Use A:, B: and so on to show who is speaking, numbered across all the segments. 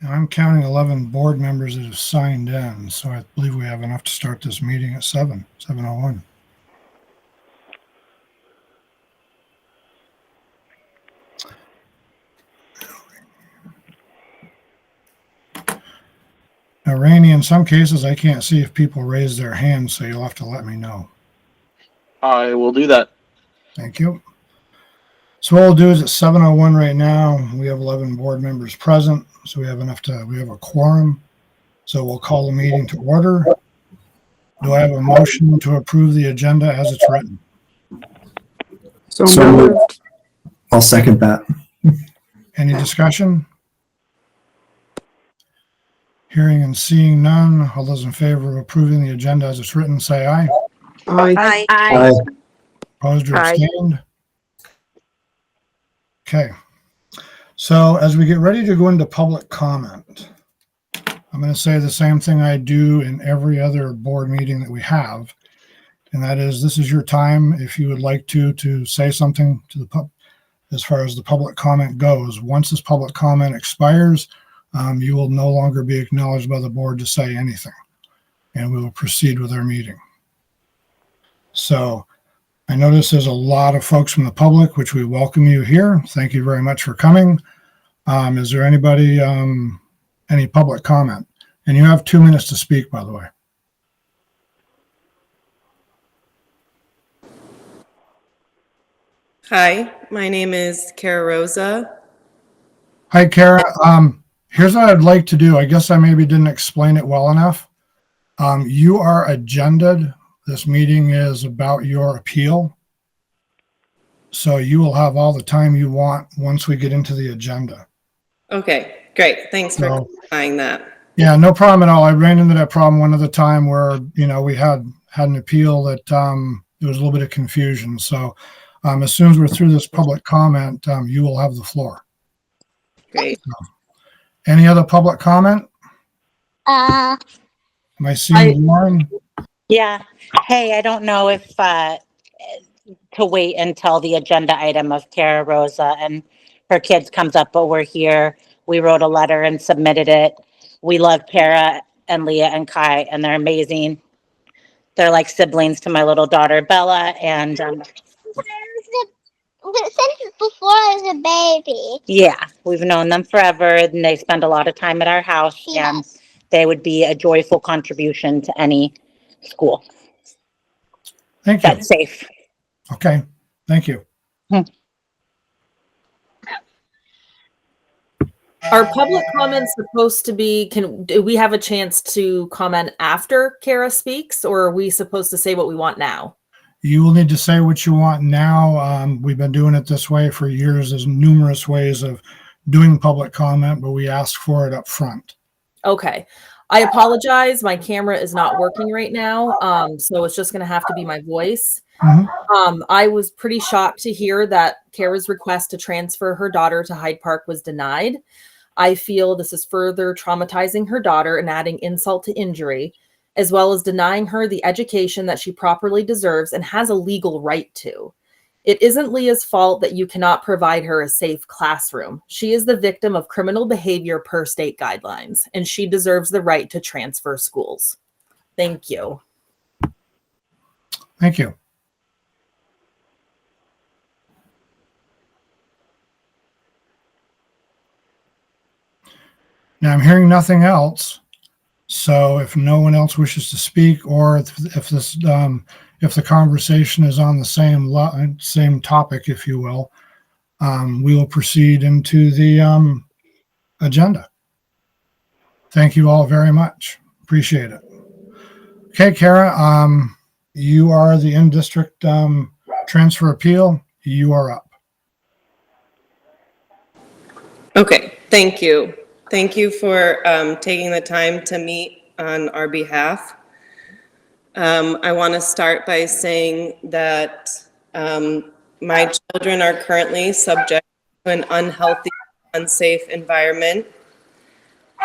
A: Now I'm counting 11 board members that have signed in, so I believe we have enough to start this meeting at 7:01. Now, Rainey, in some cases, I can't see if people raise their hands, so you'll have to let me know.
B: I will do that.
A: Thank you. So what we'll do is at 7:01 right now, we have 11 board members present, so we have a quorum. So we'll call the meeting to order. Do I have a motion to approve the agenda as it's written?
C: So moved.
D: I'll second that.
A: Any discussion? Hearing and seeing none, all those in favor of approving the agenda as it's written, say aye.
C: Aye.
D: Aye.
A: Opposed or
C: Aye.
A: abstained? Okay. So as we get ready to go into public comment, I'm going to say the same thing I do in every other board meeting that we have. And that is, this is your time, if you would like to say something to the pub, as far as the public comment goes. Once this public comment expires, you will no longer be acknowledged by the board to say anything, and we will proceed with our meeting. So I notice there's a lot of folks from the public, which we welcome you here. Thank you very much for coming. Is there anybody, any public comment? And you have 2 minutes to speak, by the way.
E: Hi, my name is Kara Rosa.
A: Hi, Kara. Here's what I'd like to do. I guess I maybe didn't explain it well enough. You are agended. This meeting is about your appeal. So you will have all the time you want once we get into the agenda.
E: Okay, great. Thanks for clarifying that.
A: Yeah, no problem at all. I ran into that problem one other time where, we had an appeal that there was a little bit of confusion. So as soon as we're through this public comment, you will have the floor.
E: Great.
A: Any other public comment?
F: Uh,
A: Am I seeing Lauren?
F: yeah. Hey, I don't know if to wait until the agenda item of Kara Rosa and her kids comes up, but we're here. We wrote a letter and submitted it. We love Kara and Leah and Kai, and they're amazing. They're like siblings to my little daughter, Bella, and since before I was a baby. yeah, we've known them forever, and they spend a lot of time at our house, and they would be a joyful contribution to any school.
A: Thank you.
F: That's safe.
A: Okay, thank you.
G: Are public comments supposed to be, do we have a chance to comment after Kara speaks, or are we supposed to say what we want now?
A: You will need to say what you want now. We've been doing it this way for years. There's numerous ways of doing public comment, but we ask for it up front.
G: Okay. I apologize. My camera is not working right now. So it's just going to have to be my voice.
A: Mm-hmm.
G: I was pretty shocked to hear that Kara's request to transfer her daughter to Hyde Park was denied. I feel this is further traumatizing her daughter and adding insult to injury, as well as denying her the education that she properly deserves and has a legal right to. It isn't Leah's fault that you cannot provide her a safe classroom. She is the victim of criminal behavior per state guidelines, and she deserves the right to transfer schools. Thank you.
A: Thank you. Now I'm hearing nothing else. So if no one else wishes to speak, or if the conversation is on the same topic, if you will, we will proceed into the agenda. Thank you all very much. Appreciate it. Okay, Kara, you are the in-district transfer appeal. You are up.
E: Okay, thank you. Thank you for taking the time to meet on our behalf. I want to start by saying that my children are currently subject to an unhealthy, unsafe environment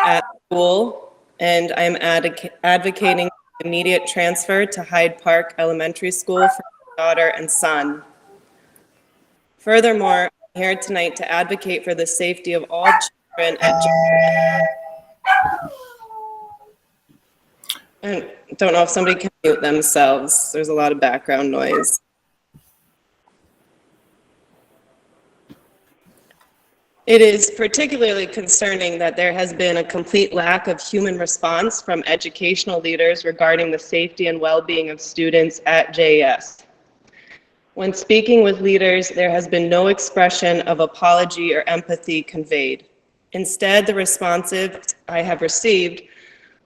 E: at school, and I'm advocating immediate transfer to Hyde Park Elementary School for my daughter and son. Furthermore, I'm here tonight to advocate for the safety of all children at I don't know if somebody can mute themselves. There's a lot of background noise. It is particularly concerning that there has been a complete lack of human response from educational leaders regarding the safety and well-being of students at JS. When speaking with leaders, there has been no expression of apology or empathy conveyed. Instead, the responses I have received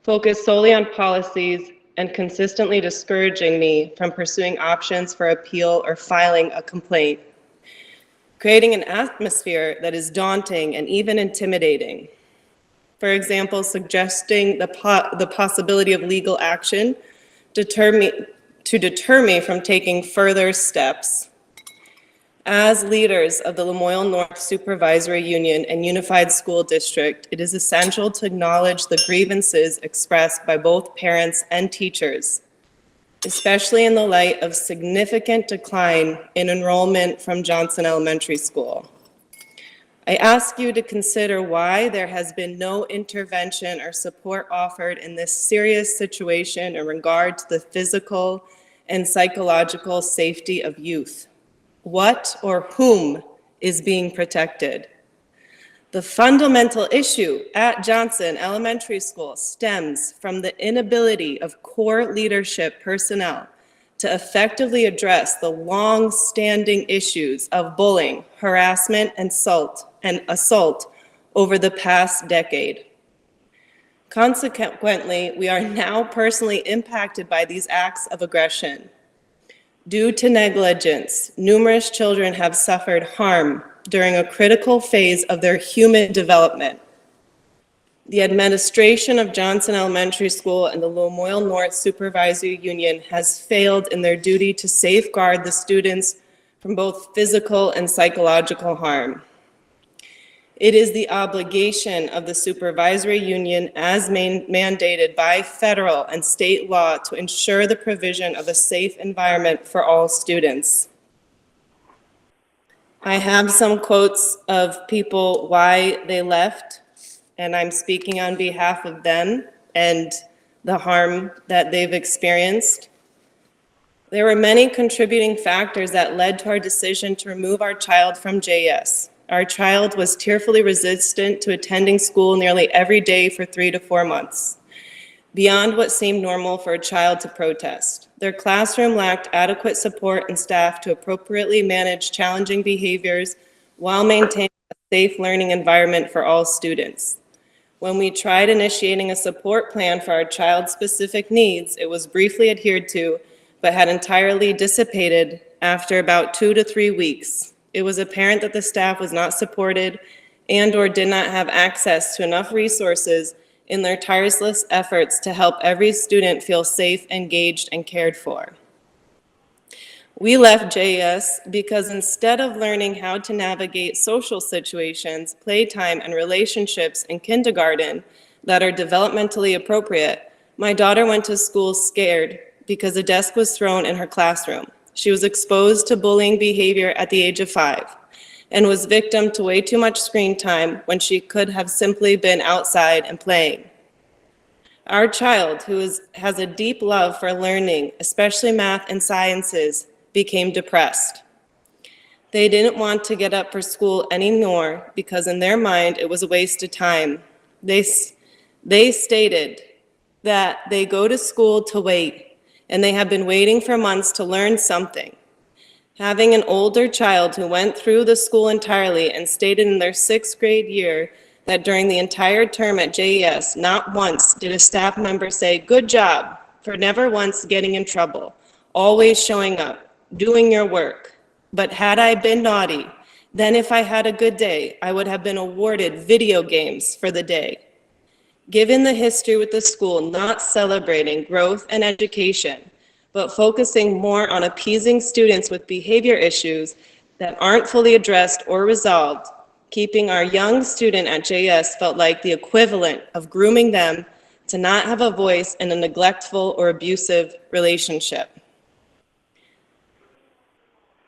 E: focus solely on policies and consistently discouraging me from pursuing options for appeal or filing a complaint, creating an atmosphere that is daunting and even intimidating. For example, suggesting the possibility of legal action to deter me from taking further steps. As leaders of the Lamoille North Supervisory Union and Unified School District, it is essential to acknowledge the grievances expressed by both parents and teachers, especially in the light of significant decline in enrollment from Johnson Elementary School. I ask you to consider why there has been no intervention or support offered in this serious situation in regard to the physical and psychological safety of youth. What or whom is being protected? The fundamental issue at Johnson Elementary School stems from the inability of core leadership personnel to effectively address the long-standing issues of bullying, harassment, and assault over the past decade. Consequently, we are now personally impacted by these acts of aggression. Due to negligence, numerous children have suffered harm during a critical phase of their human development. The administration of Johnson Elementary School and the Lamoille North Supervisory Union has failed in their duty to safeguard the students from both physical and psychological harm. It is the obligation of the Supervisory Union as mandated by federal and state law to ensure the provision of a safe environment for all students. I have some quotes of people why they left, and I'm speaking on behalf of them and the harm that they've experienced. There were many contributing factors that led to our decision to remove our child from JS. Our child was tearfully resistant to attending school nearly every day for 3 to 4 months, beyond what seemed normal for a child to protest. Their classroom lacked adequate support and staff to appropriately manage challenging behaviors while maintaining a safe learning environment for all students. When we tried initiating a support plan for our child's specific needs, it was briefly adhered to, but had entirely dissipated after about 2 to 3 weeks. It was apparent that the staff was not supported and/or did not have access to enough resources in their tireless efforts to help every student feel safe, engaged, and cared for. We left JS because instead of learning how to navigate social situations, playtime, and relationships in kindergarten that are developmentally appropriate, my daughter went to school scared because a desk was thrown in her classroom. She was exposed to bullying behavior at the age of 5 and was victim to way too much screen time when she could have simply been outside and playing. Our child, who has a deep love for learning, especially math and sciences, became depressed. They didn't want to get up for school anymore because in their mind it was a waste of time. They stated that they go to school to wait, and they have been waiting for months to learn something. Having an older child who went through the school entirely and stated in their 6th grade year that during the entire term at JES, not once did a staff member say, "Good job," for never once getting in trouble, always showing up, doing your work. But had I been naughty, then if I had a good day, I would have been awarded video games for the day. Given the history with the school not celebrating growth and education, but focusing more on appeasing students with behavior issues that aren't fully addressed or resolved, keeping our young student at JS felt like the equivalent of grooming them to not have a voice in a neglectful or abusive relationship.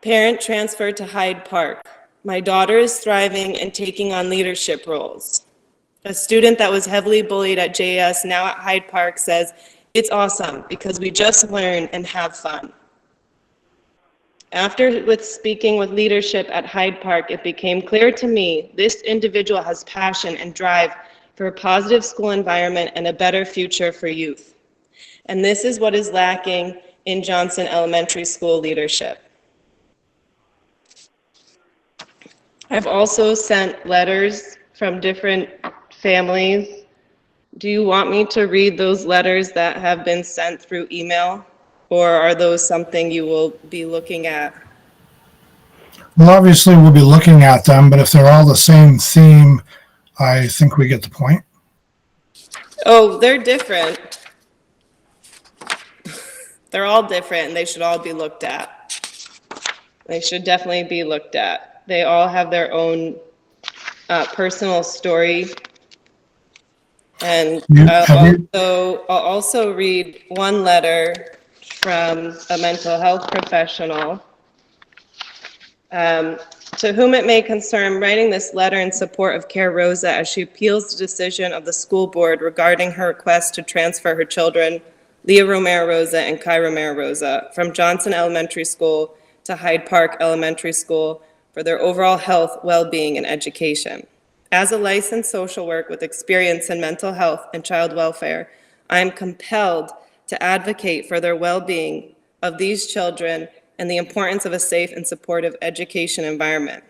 E: Parent transfer to Hyde Park. My daughter is thriving and taking on leadership roles. A student that was heavily bullied at JS, now at Hyde Park, says, "It's awesome because we just learn and have fun." After speaking with leadership at Hyde Park, it became clear to me this individual has passion and drive for a positive school environment and a better future for youth. And this is what is lacking in Johnson Elementary School leadership. I've also sent letters from different families. Do you want me to read those letters that have been sent through email? Or are those something you will be looking at?
A: Well, obviously, we'll be looking at them, but if they're all the same theme, I think we get the point.
E: Oh, they're different. They're all different, and they should all be looked at. They should definitely be looked at. They all have their own personal story. And I'll also read one letter from a mental health professional. To whom it may concern, I'm writing this letter in support of Care Rosa as she appeals the decision of the school board regarding her request to transfer her children, Leah Romero Rosa and Kai Romero Rosa, from Johnson Elementary School to Hyde Park Elementary School for their overall health, well-being, and education. As a licensed social worker with experience in mental health and child welfare, I am compelled to advocate for their well-being of these children and the importance of a safe and supportive education environment.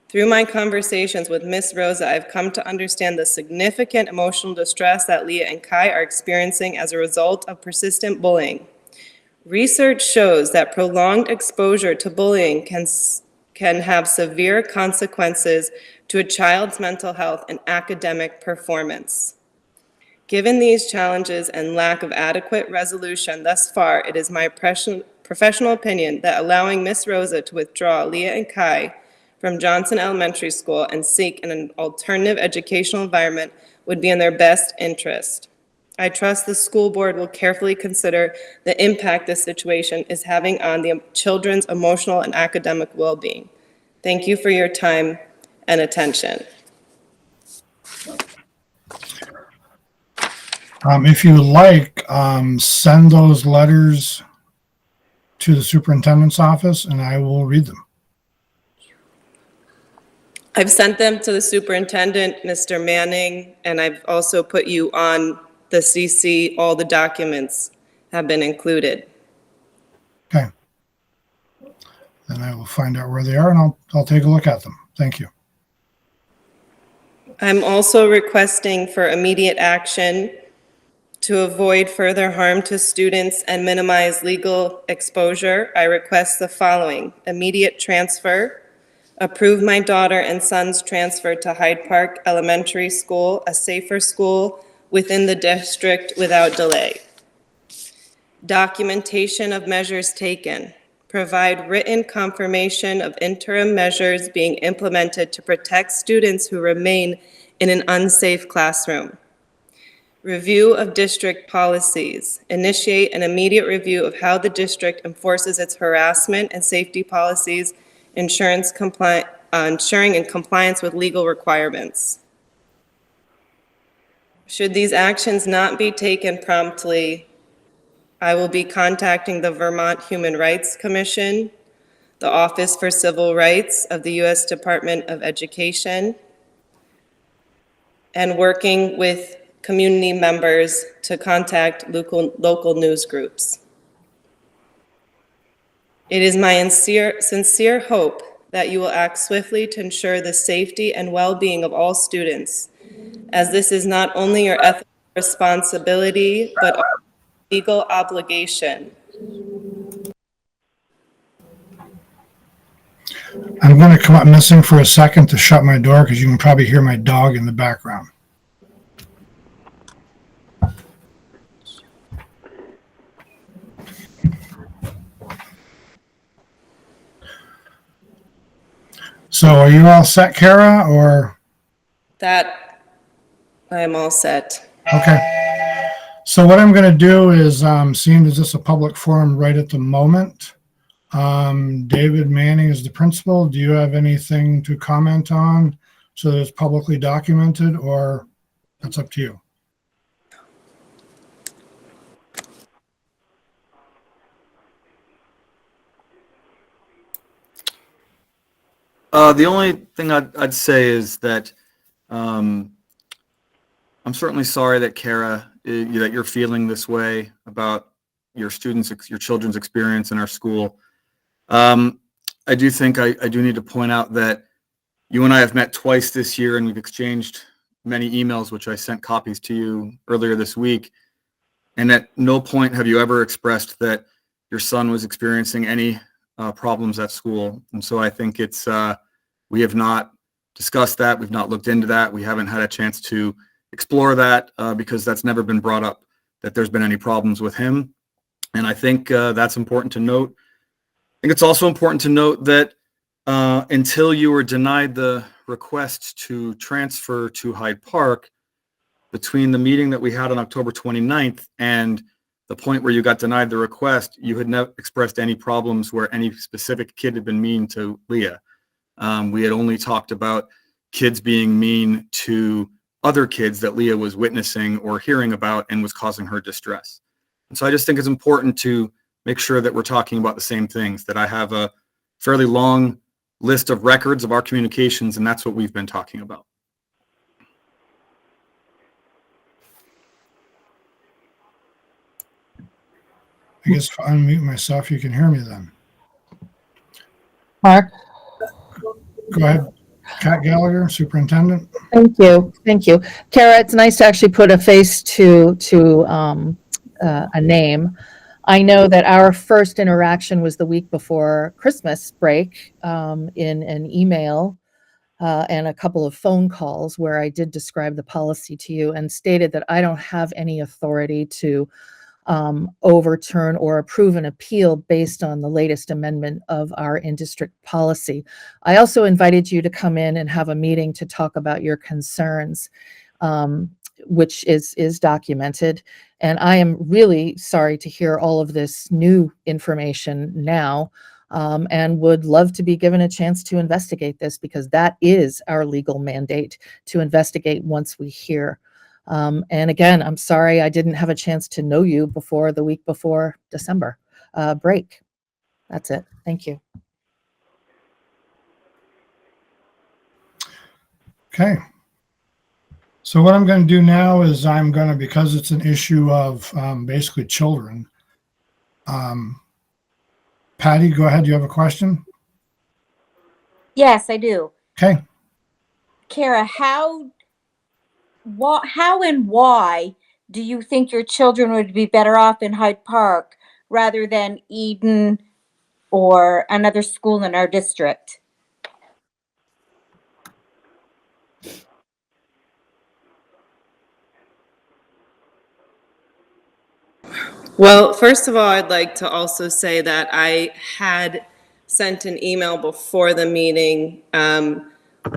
E: Through my conversations with Ms. Rosa, I've come to understand the significant emotional distress that Leah and Kai are experiencing as a result of persistent bullying. Research shows that prolonged exposure to bullying can have severe consequences to a child's mental health and academic performance. Given these challenges and lack of adequate resolution thus far, it is my professional opinion that allowing Ms. Rosa to withdraw Leah and Kai from Johnson Elementary School and seek an alternative educational environment would be in their best interest. I trust the school board will carefully consider the impact this situation is having on the children's emotional and academic well-being. Thank you for your time and attention.
A: If you like, send those letters to the superintendent's office and I will read them.
E: I've sent them to the superintendent, Mr. Manning, and I've also put you on the CC. All the documents have been included.
A: Okay. Then I will find out where they are and I'll take a look at them. Thank you.
E: I'm also requesting for immediate action to avoid further harm to students and minimize legal exposure. I request the following: immediate transfer, approve my daughter and son's transfer to Hyde Park Elementary School, a safer school within the district without delay. Documentation of measures taken. Provide written confirmation of interim measures being implemented to protect students who remain in an unsafe classroom. Review of district policies. Initiate an immediate review of how the district enforces its harassment and safety policies, ensuring in compliance with legal requirements. Should these actions not be taken promptly, I will be contacting the Vermont Human Rights Commission, the Office for Civil Rights of the U.S. Department of Education, and working with community members to contact local news groups. It is my sincere hope that you will act swiftly to ensure the safety and well-being of all students, as this is not only your ethical responsibility, but also legal obligation.
A: I'm going to come up missing for a second to shut my door because you can probably hear my dog in the background. So are you all set, Kara, or?
E: That I am all set.
A: Okay. So what I'm going to do is, seeing as this is a public forum right at the moment, David Manning is the principal. Do you have anything to comment on so that it's publicly documented, or that's up to you?
D: The only thing I'd say is that I'm certainly sorry that Kara, that you're feeling this way about your children's experience in our school. I do think I do need to point out that you and I have met twice this year, and we've exchanged many emails, which I sent copies to you earlier this week. And at no point have you ever expressed that your son was experiencing any problems at school. And so I think we have not discussed that. We've not looked into that. We haven't had a chance to explore that because that's never been brought up, that there's been any problems with him. And I think that's important to note. I think it's also important to note that until you were denied the request to transfer to Hyde Park, between the meeting that we had on October 29th and the point where you got denied the request, you had never expressed any problems where any specific kid had been mean to Leah. We had only talked about kids being mean to other kids that Leah was witnessing or hearing about and was causing her distress. And so I just think it's important to make sure that we're talking about the same things, that I have a fairly long list of records of our communications, and that's what we've been talking about.
A: I guess if I unmute myself, you can hear me then.
C: Mark?
A: Go ahead. Kat Gallagher, Superintendent.
C: Thank you. Thank you. Kara, it's nice to actually put a face to a name. I know that our first interaction was the week before Christmas break in an email and a couple of phone calls where I did describe the policy to you and stated that I don't have any authority to overturn or approve an appeal based on the latest amendment of our in-district policy. I also invited you to come in and have a meeting to talk about your concerns, which is documented. And I am really sorry to hear all of this new information now, and would love to be given a chance to investigate this, because that is our legal mandate, to investigate once we hear. And again, I'm sorry I didn't have a chance to know you before the week before December break. That's it. Thank you.
A: Okay. So what I'm going to do now is because it's an issue of basically children. Patty, go ahead. Do you have a question?
H: Yes, I do.
A: Okay.
H: Kara, how and why do you think your children would be better off in Hyde Park rather than Eden or another school in our district?
E: Well, first of all, I'd like to also say that I had sent an email before the meeting,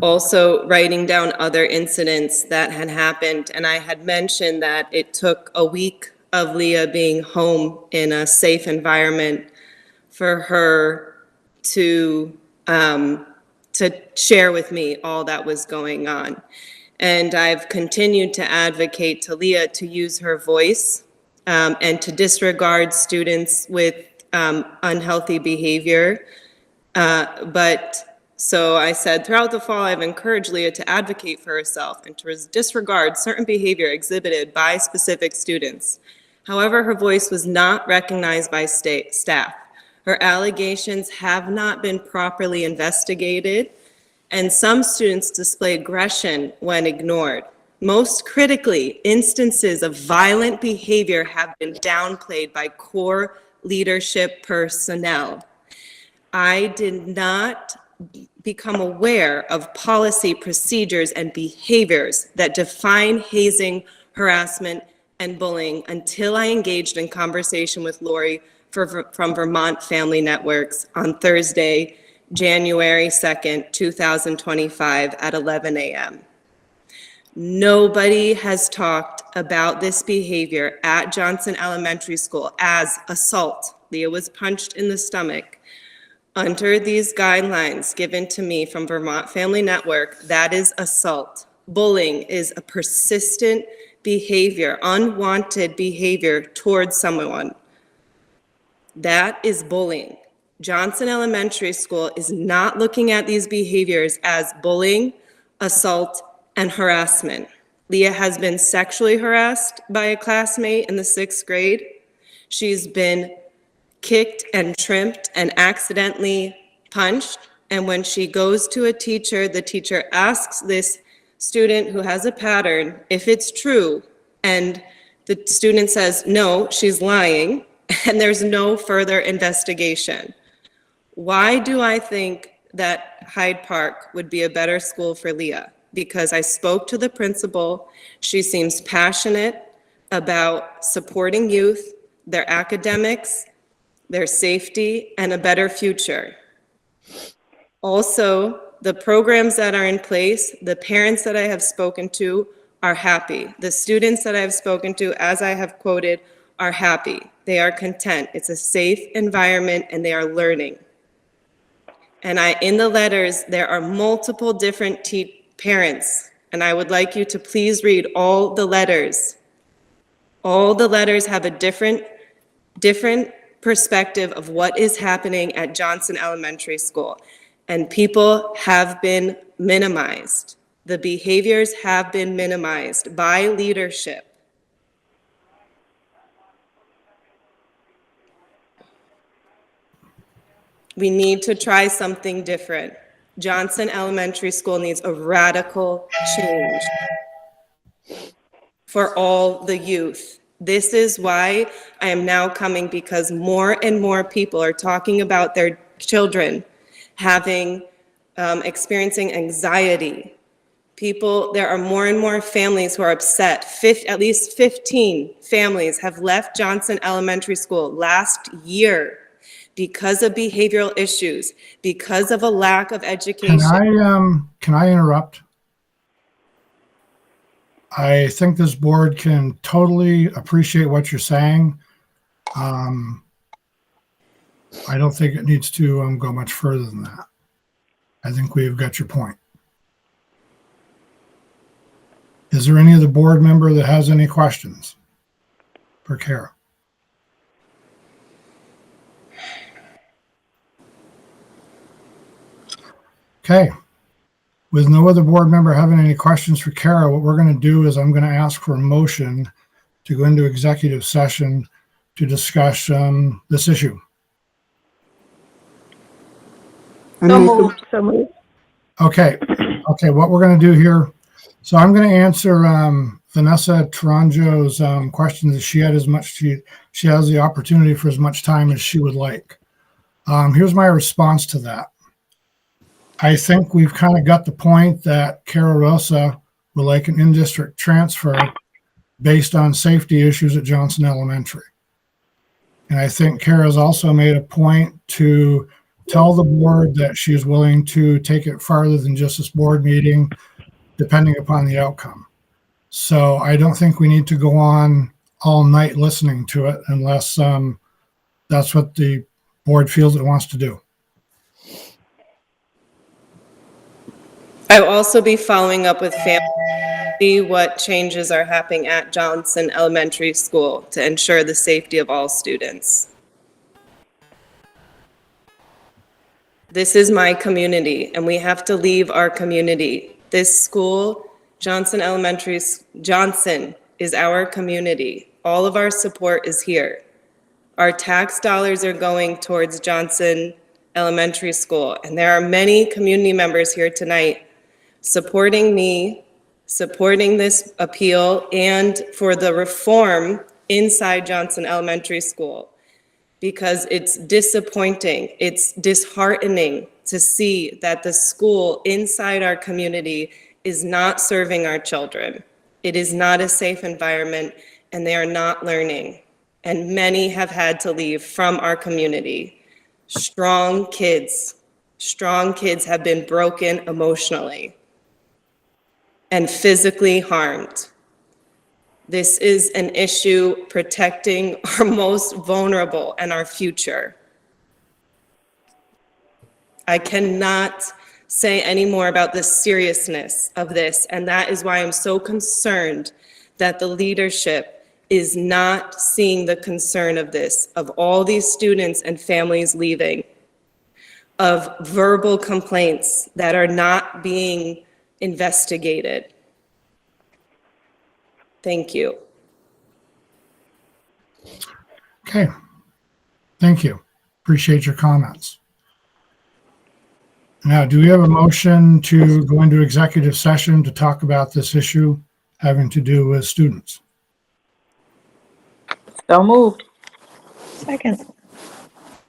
E: also writing down other incidents that had happened. And I had mentioned that it took a week of Leah being home in a safe environment for her to share with me all that was going on. And I've continued to advocate to Leah to use her voice and to disregard students with unhealthy behavior. So I said, throughout the fall, I've encouraged Leah to advocate for herself and to disregard certain behavior exhibited by specific students. However, her voice was not recognized by staff. Her allegations have not been properly investigated, and some students display aggression when ignored. Most critically, instances of violent behavior have been downplayed by core leadership personnel. I did not become aware of policy, procedures, and behaviors that define hazing, harassment, and bullying until I engaged in conversation with Lori from Vermont Family Networks on Thursday, January 2nd, 2025 at 11 a.m. Nobody has talked about this behavior at Johnson Elementary School as assault. Leah was punched in the stomach. Under these guidelines given to me from Vermont Family Network, that is assault. Bullying is a persistent behavior, unwanted behavior towards someone. That is bullying. Johnson Elementary School is not looking at these behaviors as bullying, assault, and harassment. Leah has been sexually harassed by a classmate in the 6th grade. She's been kicked and trimmed and accidentally punched. And when she goes to a teacher, the teacher asks this student who has a pattern if it's true. And the student says, no, she's lying. And there's no further investigation. Why do I think that Hyde Park would be a better school for Leah? Because I spoke to the principal. She seems passionate about supporting youth, their academics, their safety, and a better future. Also, the programs that are in place, the parents that I have spoken to are happy. The students that I have spoken to, as I have quoted, are happy. They are content. It's a safe environment and they are learning. And in the letters, there are multiple different parents, and I would like you to please read all the letters. All the letters have a different perspective of what is happening at Johnson Elementary School. And people have been minimized. The behaviors have been minimized by leadership. We need to try something different. Johnson Elementary School needs a radical change for all the youth. This is why I am now coming, because more and more people are talking about their children experiencing anxiety. There are more and more families who are upset. At least 15 families have left Johnson Elementary School last year because of behavioral issues, because of a lack of education.
A: Can I interrupt? I think this board can totally appreciate what you're saying. I don't think it needs to go much further than that. I think we've got your point. Is there any other board member that has any questions for Kara? Okay. With no other board member having any questions for Kara, what we're going to do is I'm going to ask for a motion to go into executive session to discuss this issue.
H: So moved.
A: Okay. What we're going to do here. So I'm going to answer Vanessa Taranjo's questions. She has the opportunity for as much time as she would like. Here's my response to that. I think we've kind of got the point that Cara Rosa would like an in-district transfer based on safety issues at Johnson Elementary. And I think Kara's also made a point to tell the board that she is willing to take it farther than just this board meeting, depending upon the outcome. So I don't think we need to go on all night listening to it unless that's what the board feels it wants to do.
E: I will also be following up with families to see what changes are happening at Johnson Elementary School to ensure the safety of all students. This is my community, and we have to leave our community. This school, Johnson Elementary, Johnson is our community. All of our support is here. Our tax dollars are going towards Johnson Elementary School, and there are many community members here tonight supporting me, supporting this appeal, and for the reform inside Johnson Elementary School, because it's disappointing, it's disheartening to see that the school inside our community is not serving our children. It is not a safe environment, and they are not learning. And many have had to leave from our community. Strong kids have been broken emotionally and physically harmed. This is an issue protecting our most vulnerable and our future. I cannot say any more about the seriousness of this, and that is why I'm so concerned that the leadership is not seeing the concern of this, of all these students and families leaving, of verbal complaints that are not being investigated. Thank you.
A: Okay. Thank you. Appreciate your comments. Now, do we have a motion to go into executive session to talk about this issue having to do with students?
H: So moved.
C: Second.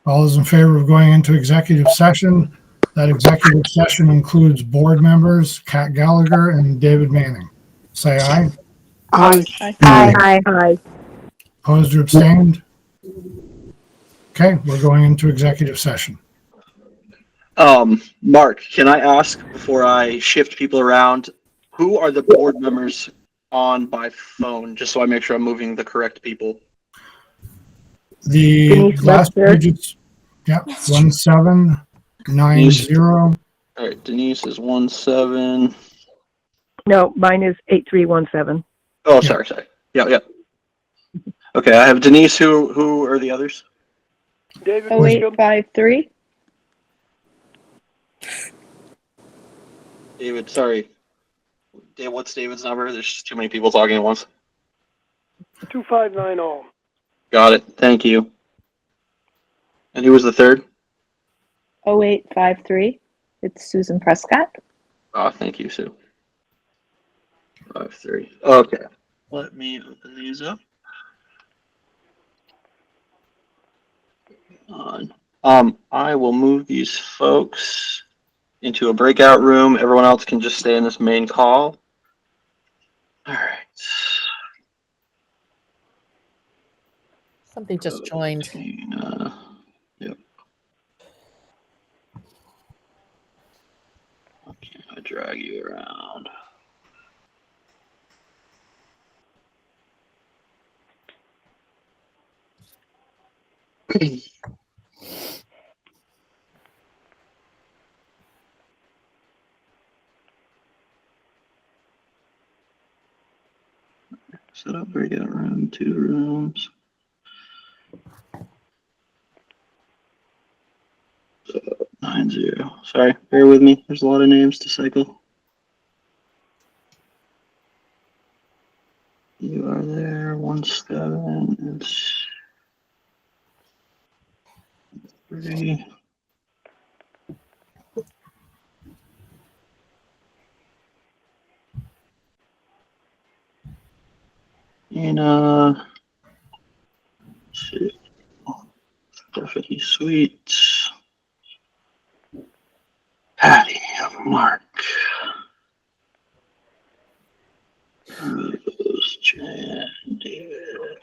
A: All those in favor of going into executive session? That executive session includes board members, Kat Gallagher and David Manning. Say aye.
H: Aye.
A: Opposed or abstained? Okay, we're going into executive session.
B: Mark, can I ask before I shift people around, who are the board members on by phone, just so I make sure I'm moving the correct people?
A: The
I: Denise
A: last
I: Webster.
A: digits, yeah, 1790.
B: All right, Denise is 17.
I: No, mine is 8317.
B: Oh,
A: Yeah.
B: sorry. Yeah. Okay, I have Denise. Who are the others?
J: David
I: 0853.
B: David, sorry. Dave, what's David's number? There's just too many people talking at once.
J: 2590.
B: Got it. Thank you. And who was the third?
I: 0853. It's Susan Prescott.
B: Oh, thank you, Sue. 53. Okay. Let me open these up. I will move these folks into a breakout room. Everyone else can just stay in this main call. All right.
C: Somebody just joined.
B: Yep. Okay, I drag you around. Set up breakout room, 2 rooms. So 90. Sorry, bear with me. There's a lot of names to cycle. You are there. 17. It's 3. Ina. Stephanie Sweet. Patty. Mark. Rose. Jan. David.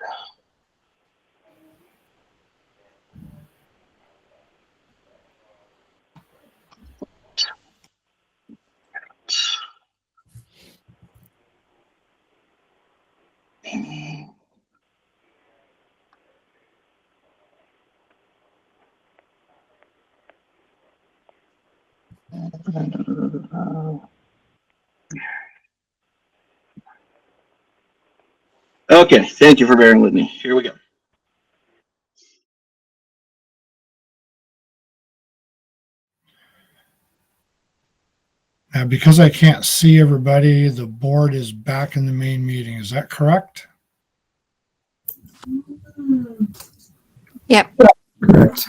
B: Amy. Okay, thank you for bearing with me. Here we go.
A: Now, because I can't see everybody, the board is back in the main meeting. Is that correct?
K: Yep.
A: Correct.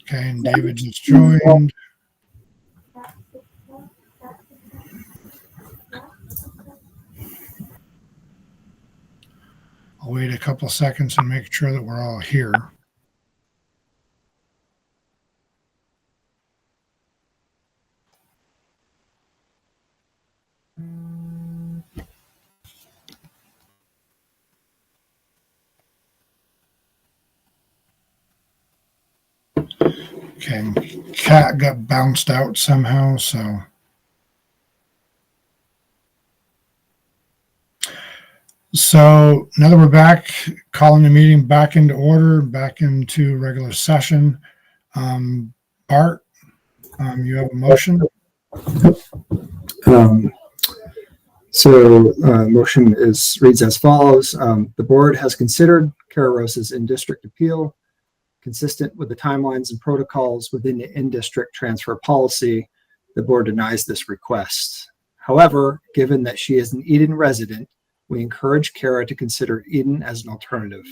A: Okay, and David just joined. I'll wait a couple seconds and make sure that we're all here. Okay, Cat got bounced out somehow, so. So now that we're back, calling the meeting back into order, back into regular session. Bart? You have a motion?
J: Motion reads as follows. The board has considered Kara Rosa's in-district appeal. Consistent with the timelines and protocols within the in-district transfer policy, the board denies this request. However, given that she is an Eden resident, we encourage Kara to consider Eden as an alternative.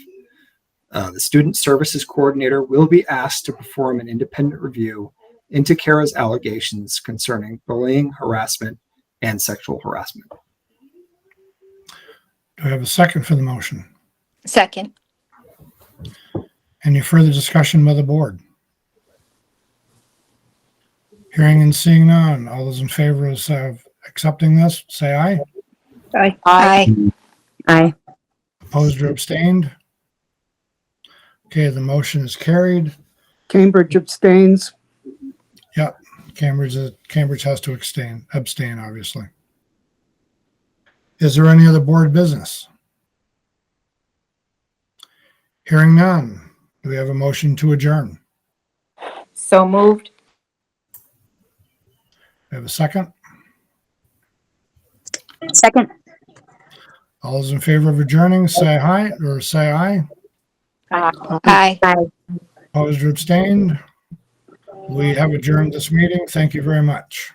J: The student services coordinator will be asked to perform an independent review into Kara's allegations concerning bullying, harassment, and sexual harassment.
A: Do I have a second for the motion?
K: Second.
A: Any further discussion by the board? Hearing and seeing none. All those in favor of accepting this, say aye.
I: Aye.
K: Aye.
I: Aye.
A: Opposed or abstained? Okay, the motion is carried.
L: Cambridge abstains.
A: Yep, Cambridge has to abstain, obviously. Is there any other board business? Hearing none. Do we have a motion to adjourn?
H: So moved.
A: We have a second?
I: Second.
A: All those in favor of adjourning, say aye or say aye.
K: Aye.
A: Opposed or abstained? We have adjourned this meeting. Thank you very much.